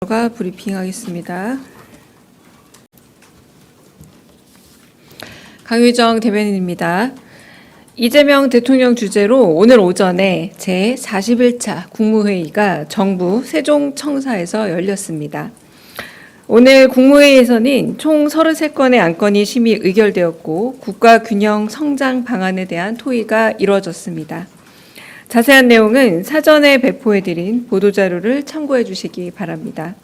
브리핑하겠습니다. 강유정 대변인입니다. 이재명 대통령 주재로 오늘 오전에 제41차 국무회의가 정부 세종청사에서 열렸습니다. 오늘 국무회의에서는 총 33건의 안건이 심의 의결되었고 국가균형 성장 방안에 대한 토의가 이루어졌습니다. 자세한 내용은 사전에 배포해드린 보도자료를 참고해 주시기 바랍니다.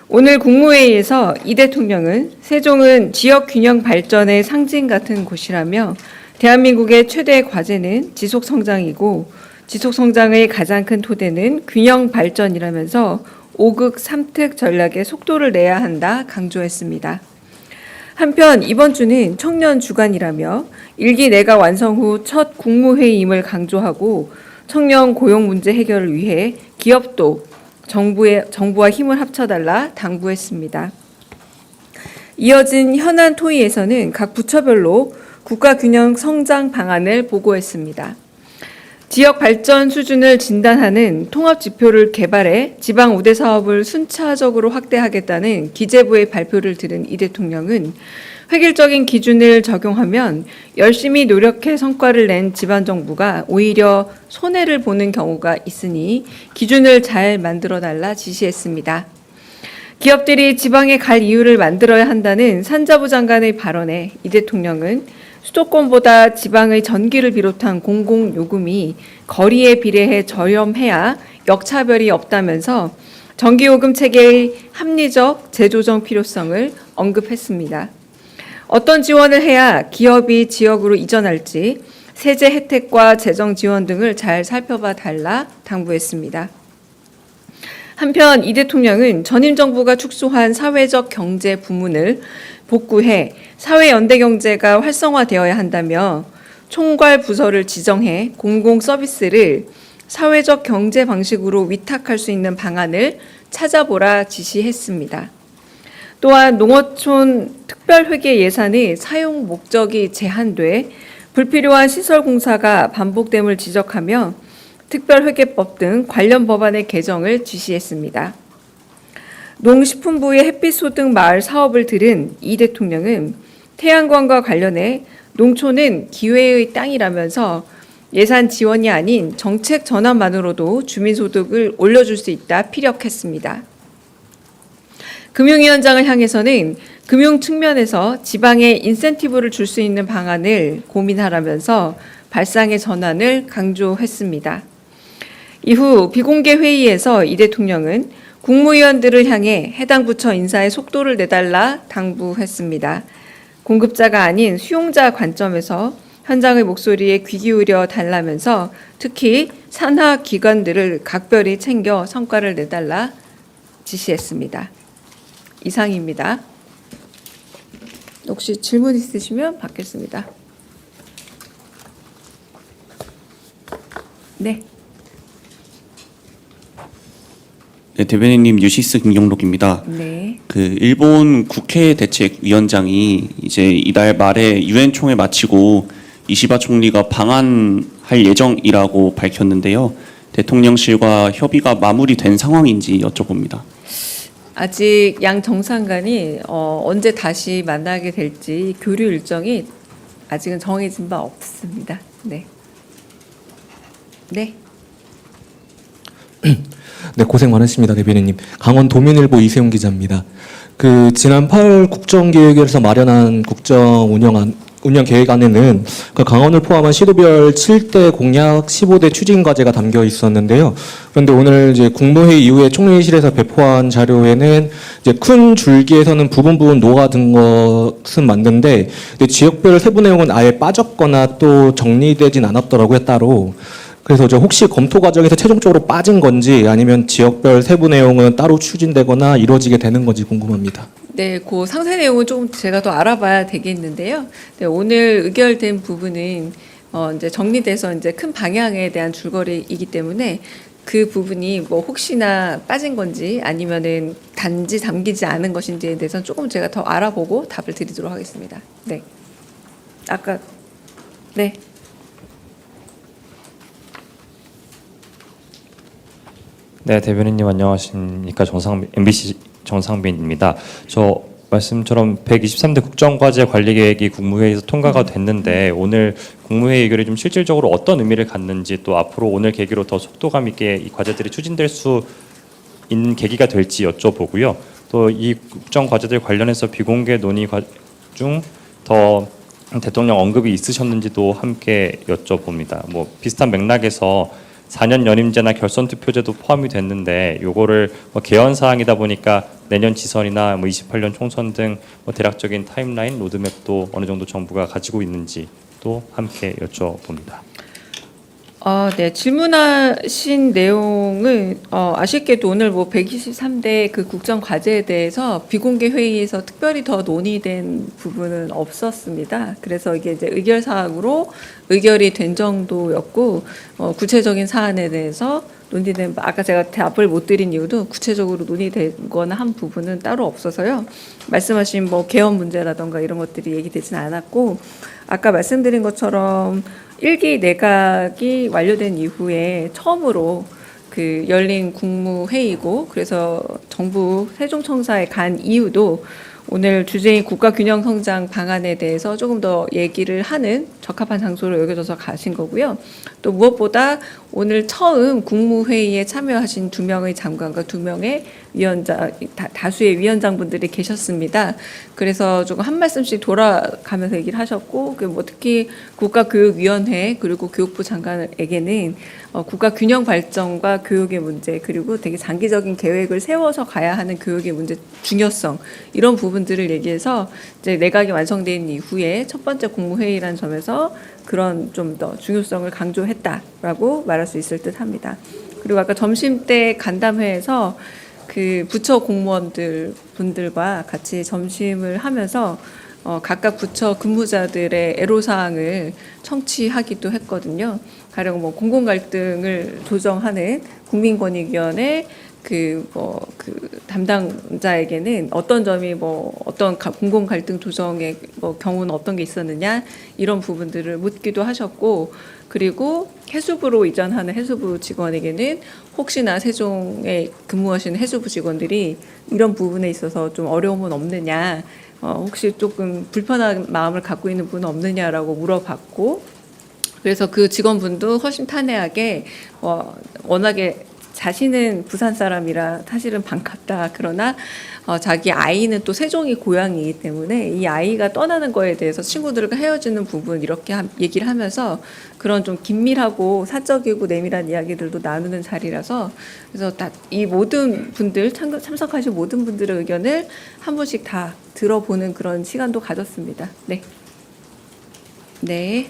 오늘 국무회의에서 이 대통령은 세종은 지역균형 발전의 상징 같은 곳이라며 대한민국의 최대 과제는 지속성장이고 지속성장의 가장 큰 토대는 균형 발전이라면서 5극 3특 전략에 속도를 내야 한다 강조했습니다. 한편 이번 주는 청년 주간이라며 1기 내각 완성 후 첫 국무회의임을 강조하고 청년 고용 문제 해결을 위해 기업도 정부와 힘을 합쳐달라 당부했습니다. 이어진 현안 토의에서는 각 부처별로 국가균형 성장 방안을 보고했습니다. 지역 발전 수준을 진단하는 통합지표를 개발해 지방 우대 사업을 순차적으로 확대하겠다는 기재부의 발표를 들은 이 대통령은 획일적인 기준을 적용하면 열심히 노력해 성과를 낸 지방정부가 오히려 손해를 보는 경우가 있으니 기준을 잘 만들어달라 지시했습니다. 기업들이 지방에 갈 이유를 만들어야 한다는 산자부 장관의 발언에 이 대통령은 수도권보다 지방의 전기를 비롯한 공공요금이 거리에 비례해 저렴해야 역차별이 없다면서 전기요금 체계의 합리적 재조정 필요성을 언급했습니다. 어떤 지원을 해야 기업이 지역으로 이전할지 세제 혜택과 재정 지원 등을 잘 살펴봐 달라 당부했습니다. 한편 이 대통령은 전임 정부가 축소한 사회적 경제 부문을 복구해 사회 연대 경제가 활성화되어야 한다며 총괄 부서를 지정해 공공 서비스를 사회적 경제 방식으로 위탁할 수 있는 방안을 찾아보라 지시했습니다. 또한 농어촌 특별회계 예산의 사용 목적이 제한돼 불필요한 시설 공사가 반복됨을 지적하며 특별회계법 등 관련 법안의 개정을 지시했습니다. 농식품부의 햇빛소득 마을 사업을 들은 이 대통령은 태양광과 관련해 농촌은 기회의 땅이라면서 예산 지원이 아닌 정책 전환만으로도 주민소득을 올려줄 수 있다 피력했습니다. 금융위원장을 향해서는 금융 측면에서 지방에 인센티브를 줄 수 있는 방안을 고민하라면서 발상의 전환을 강조했습니다. 이후 비공개 회의에서 이 대통령은 국무위원들을 향해 해당 부처 인사에 속도를 내달라 당부했습니다. 공급자가 아닌 수용자 관점에서 현장의 목소리에 귀 기울여 달라면서 특히 산하 기관들을 각별히 챙겨 성과를 내달라 지시했습니다. 이상입니다. 혹시 질문 있으시면 받겠습니다. 네. 네, 대변인님 뉴시스 김경록입니다. 네. 일본 국회 대책위원장이 이제 이달 말에 유엔 총회 마치고 이시바 총리가 방한할 예정이라고 밝혔는데요. 대통령실과 협의가 마무리된 상황인지 여쭤봅니다. 아직 양 정상간이 언제 다시 만나게 될지 교류 일정이 아직은 정해진 바 없습니다. 네. 네. 네, 고생 많으십니다, 대변인님. 강원 도민일보 이세용 기자입니다. 지난 8월 국정기획에서 마련한 국정 운영 계획안에는 강원을 포함한 시도별 7대 공약 15대 추진 과제가 담겨 있었는데요. 그런데 오늘 이제 국무회의 이후에 총리실에서 배포한 자료에는 이제 큰 줄기에서는 부분 녹아든 것은 맞는데 지역별 세부 내용은 아예 빠졌거나 또 정리되진 않았더라고요, 따로. 그래서 혹시 검토 과정에서 최종적으로 빠진 건지 아니면 지역별 세부 내용은 따로 추진되거나 이루어지게 되는 건지 궁금합니다. 네, 그 상세 내용은 조금 제가 더 알아봐야 되겠는데요. 네, 오늘 의결된 부분은 이제 정리돼서 이제 큰 방향에 대한 줄거리이기 때문에 그 부분이 뭐 혹시나 빠진 건지 아니면은 단지 담기지 않은 것인지에 대해서는 조금 제가 더 알아보고 답을 드리도록 하겠습니다. 네. 아까 네. 네, 대변인님 안녕하십니까. MBC 정상빈입니다. 저 말씀처럼 123대 국정과제 관리계획이 국무회의에서 통과가 됐는데 오늘 국무회의 의결이 좀 실질적으로 어떤 의미를 갖는지, 또 앞으로 오늘 계기로 더 속도감 있게 이 과제들이 추진될 수 있는 계기가 될지 여쭤보고요. 또 이 국정과제들 관련해서 비공개 논의 중 더 대통령 언급이 있으셨는지도 함께 여쭤봅니다. 뭐 비슷한 맥락에서 4년 연임제나 결선 투표제도 포함이 됐는데 요거를 뭐 개헌 사항이다 보니까 내년 지선이나 뭐 28년 총선 등 뭐 대략적인 타임라인 로드맵도 어느 정도 정부가 가지고 있는지도 함께 여쭤봅니다. 네. 질문하신 내용은 아쉽게도 오늘 뭐 123대 그 국정 과제에 대해서 비공개 회의에서 특별히 더 논의된 부분은 없었습니다. 그래서 이게 이제 의결 사항으로 의결이 된 정도였고 구체적인 사안에 대해서 논의된 아까 제가 답을 못 드린 이유도 구체적으로 논의된 거나 한 부분은 따로 없어서요. 말씀하신 뭐 개헌 문제라던가 이런 것들이 얘기되진 않았고 아까 말씀드린 것처럼 1기 내각이 완료된 이후에 처음으로 그 열린 국무회의고 그래서 정부 세종청사에 간 이유도 오늘 주제인 국가균형성장 방안에 대해서 조금 더 얘기를 하는 적합한 장소로 여겨져서 가신 거고요. 또 무엇보다 오늘 처음 국무회의에 참여하신 2명의 장관과 2명의 위원장, 다수의 위원장분들이 계셨습니다. 그래서 조금 한 말씀씩 돌아가면서 얘기를 하셨고, 뭐 특히 국가교육위원회 그리고 교육부 장관에게는 국가균형 발전과 교육의 문제 그리고 되게 장기적인 계획을 세워서 가야 하는 교육의 문제 중요성 이런 부분들을 얘기해서 이제 내각이 완성된 이후에 첫 번째 국무회의라는 점에서 그런 좀 더 중요성을 강조했다라고 말할 수 있을 듯합니다. 그리고 아까 점심 때 간담회에서 그 부처 공무원들 분들과 같이 점심을 하면서 각각 부처 근무자들의 애로사항을 청취하기도 했거든요. 가령 뭐 공공 갈등을 조정하는 국민권익위원회 그 담당자에게는 어떤 점이 뭐 어떤 공공 갈등 조정의 뭐 경우는 어떤 게 있었느냐 이런 부분들을 묻기도 하셨고, 그리고 해수부로 이전하는 해수부 직원에게는 혹시나 세종에 근무하시는 해수부 직원들이 이런 부분에 있어서 좀 어려움은 없느냐, 혹시 조금 불편한 마음을 갖고 있는 분은 없느냐라고 물어봤고, 그래서 그 직원분도 허심탄회하게 워낙에 자신은 부산 사람이라 사실은 반갑다. 그러나 자기 아이는 또 세종이 고향이기 때문에 이 아이가 떠나는 거에 대해서 친구들과 헤어지는 부분 이렇게 얘기를 하면서 그런 좀 긴밀하고 사적이고 내밀한 이야기들도 나누는 자리라서 그래서 다 이 모든 분들 참석하신 모든 분들의 의견을 한 번씩 다 들어보는 그런 시간도 가졌습니다. 네. 네.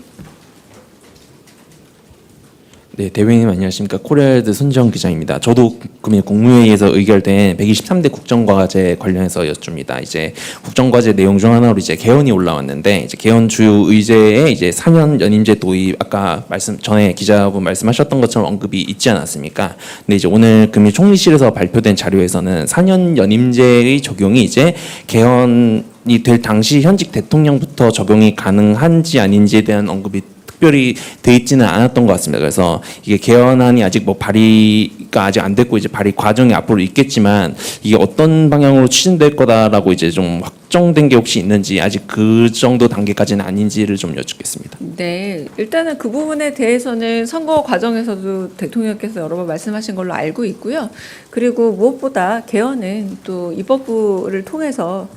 네, 대변인님 안녕하십니까. 코리아드 손지영 기자입니다. 저도 금일 국무회의에서 의결된 123대 국정과제 관련해서 여쭙니다. 이제 국정과제 내용 중 하나로 이제 개헌이 올라왔는데, 이제 개헌 주요 의제에 이제 4년 연임제 도입, 아까 전에 기자분 말씀하셨던 것처럼 언급이 있지 않았습니까? 근데 이제 오늘 금일 총리실에서 발표된 자료에서는 4년 연임제의 적용이 이제 개헌이 될 당시 현직 대통령부터 적용이 가능한지 아닌지에 대한 언급이 특별히 돼 있지는 않았던 것 같습니다. 그래서 이게 개헌안이 아직 뭐 발의가 아직 안 됐고 이제 발의 과정이 앞으로 있겠지만 이게 어떤 방향으로 추진될 거다라고 이제 좀 확정된 게 혹시 있는지, 아직 그 정도 단계까지는 아닌지를 좀 여쭙겠습니다. 네, 일단은 그 부분에 대해서는 선거 과정에서도 대통령께서 여러 번 말씀하신 걸로 알고 있고요. 그리고 무엇보다 개헌은 또 입법부를 통해서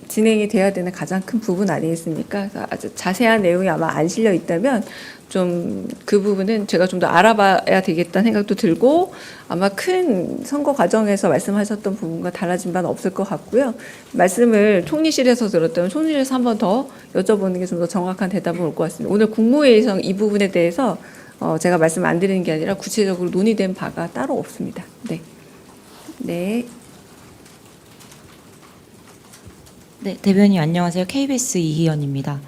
진행이 돼야 되는 가장 큰 부분 아니겠습니까? 그래서 아주 자세한 내용이 아마 안 실려 있다면 좀 그 부분은 제가 좀 더 알아봐야 되겠다는 생각도 들고, 아마 큰 선거 과정에서 말씀하셨던 부분과 달라진 바는 없을 것 같고요. 말씀을 총리실에서 들었다면 총리실에서 한 번 더 여쭤보는 게 좀 더 정확한 대답은 올 것 같습니다. 오늘 국무회의에서 이 부분에 대해서 제가 말씀 안 드리는 게 아니라 구체적으로 논의된 바가 따로 없습니다. 네. 네. 네, 대변인 안녕하세요. KBS 이희연입니다.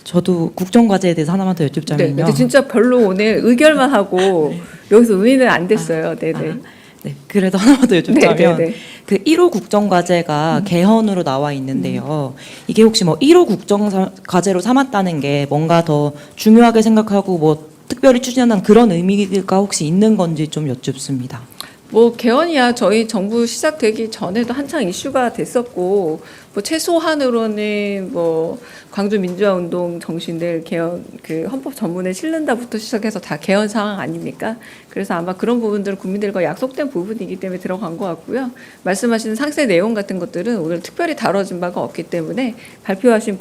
저도 국정과제에 대해서 하나만 더 여쭙자면요. 네, 근데 진짜 별로 오늘 의결만 하고 여기서 논의는 안 됐어요. 네네. 네, 그래도 하나만 더 여쭙자면 네네네. 그 1호 국정과제가 개헌으로 나와 있는데요. 이게 혹시 뭐 1호 국정과제로 삼았다는 게 뭔가 더 중요하게 생각하고 뭐 특별히 추진한 그런 의미가 혹시 있는 건지 좀 여쭙습니다. 뭐 개헌이야 저희 정부 시작되기 전에도 한창 이슈가 됐었고 뭐 최소한으로는 뭐 광주 민주화 운동 정신을 개헌 그 헌법 전문에 실른다부터 시작해서 다 개헌 상황 아닙니까? 그래서 아마 그런 부분들은 국민들과 약속된 부분이기 때문에 들어간 것 같고요. 말씀하시는 상세 내용 같은 것들은 오늘 특별히 다뤄진 바가 없기 때문에 발표하신